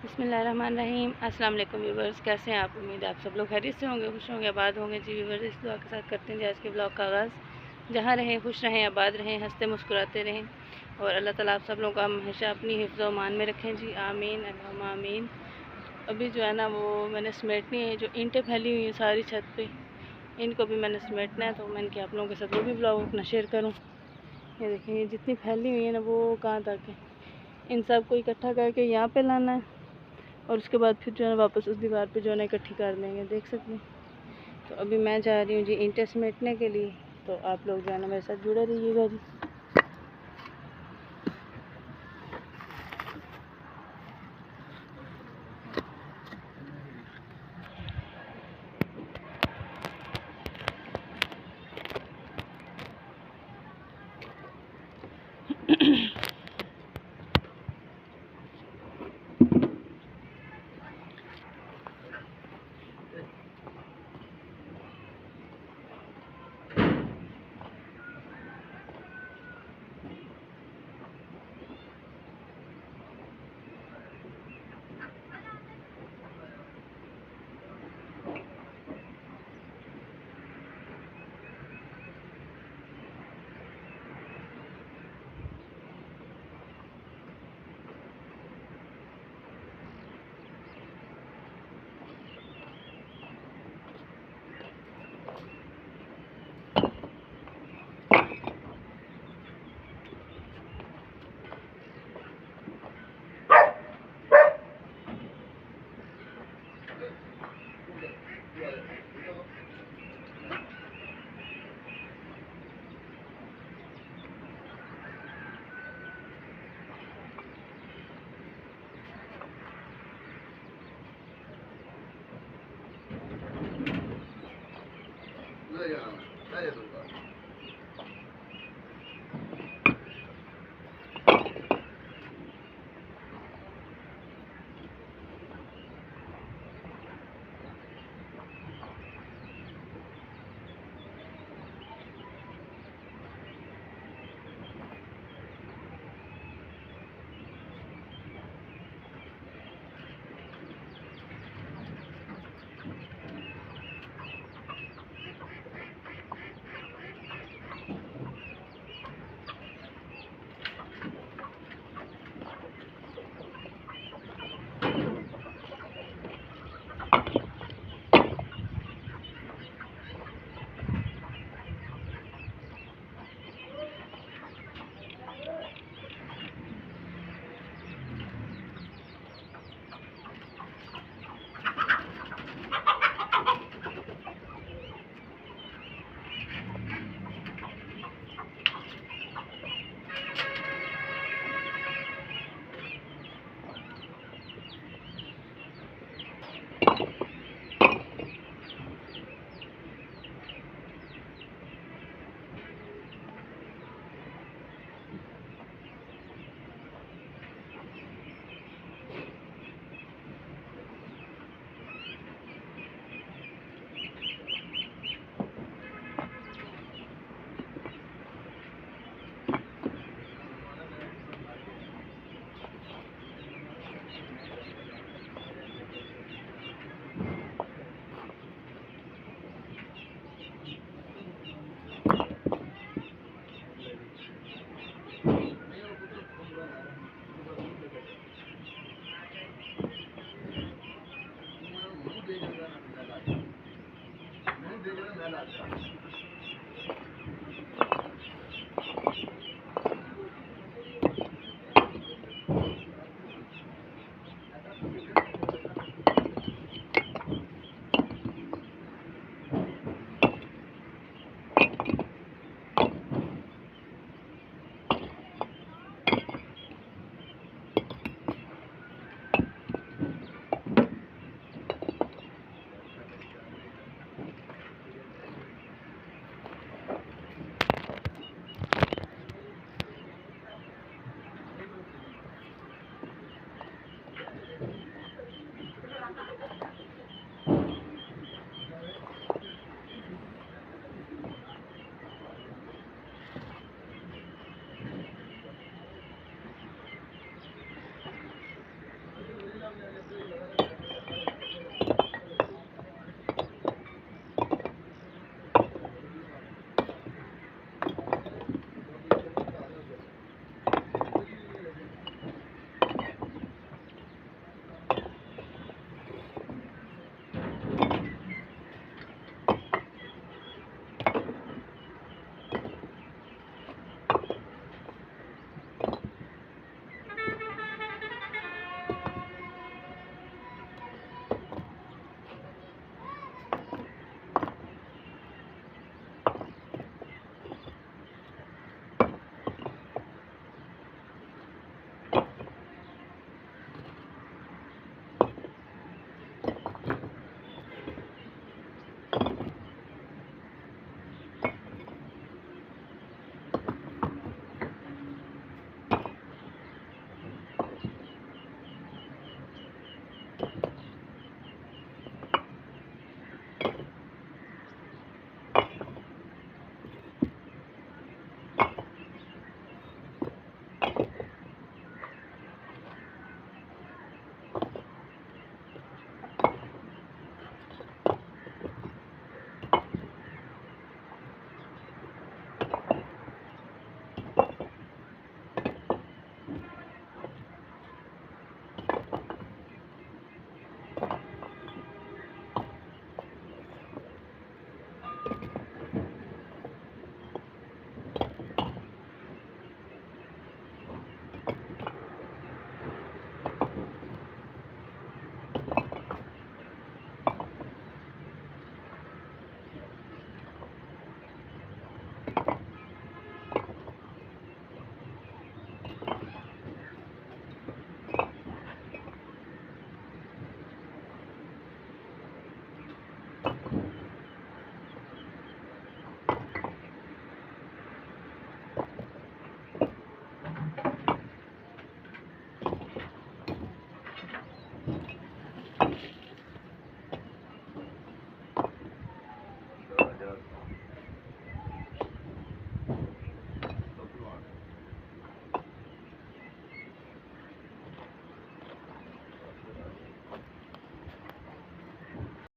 बिस्मिल्लाहिर्रहमानिर्रहीम। अस्सलाम वालेकुम व्यूवर्स, कैसे हैं आप? उम्मीद है आप सब लोग खैरियत से होंगे, खुश होंगे, आबाद होंगे। जी व्यूवर्स, इस दुआ के साथ करते हैं जी आज के ब्लॉग का आगाज़। जहाँ रहें खुश रहें, आबाद रहें, हंसते मुस्कुराते रहें और अल्लाह ताला आप सब लोगों का हमेशा अपनी हिफ्ज़ व मान में रखें जी, आमीन अल्लाहुम्मा आमीन। अभी जो है ना वो मैंने समेटनी है, जो ईंटें फैली हुई हैं सारी छत पे, इनको भी मैंने समेटना है। तो मैंने कि आप लोगों के साथ वो भी ब्लॉग अपना शेयर करूँ। ये देखें, ये जितनी फैली हुई है ना वो कहाँ तक है, इन सब को इकट्ठा करके यहाँ पे लाना है और उसके बाद फिर जो है वापस उस दीवार पे जो है ना इकट्ठी कर देंगे, देख सकते हैं। तो अभी मैं जा रही हूँ जी ईंटें समेटने के लिए, तो आप लोग जो है ना मेरे साथ जुड़े रहिएगा जी।